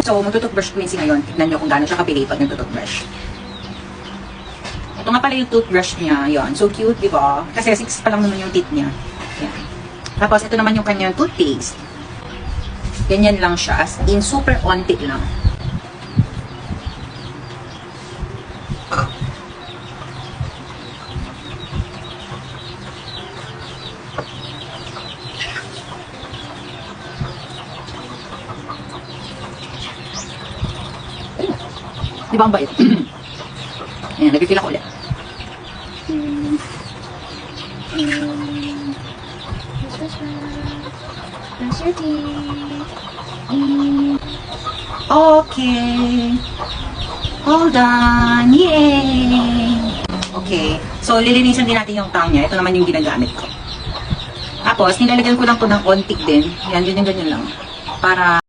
So, magtutoothbrush Quincy ngayon. Tignan nyo kung gaano siya kapili pag nagtutoothbrush. Ito nga pala yung toothbrush niya. Yon. So cute, di ba? Kasi 6 pa lang naman yung teeth niya. Yan. Tapos, ito naman yung kanyang toothpaste. Ganyan lang siya. As in, super onti lang. Di ba ang bait? Ayan, nag-feel ako ulit. Brush your teeth. Okay. All done. Yay! Okay. So, lilinisan din natin yung tongue niya. Ito naman yung ginagamit ko. Tapos, nilalagyan ko lang to ng ontik din. Yan, ganyan-ganyan lang. Para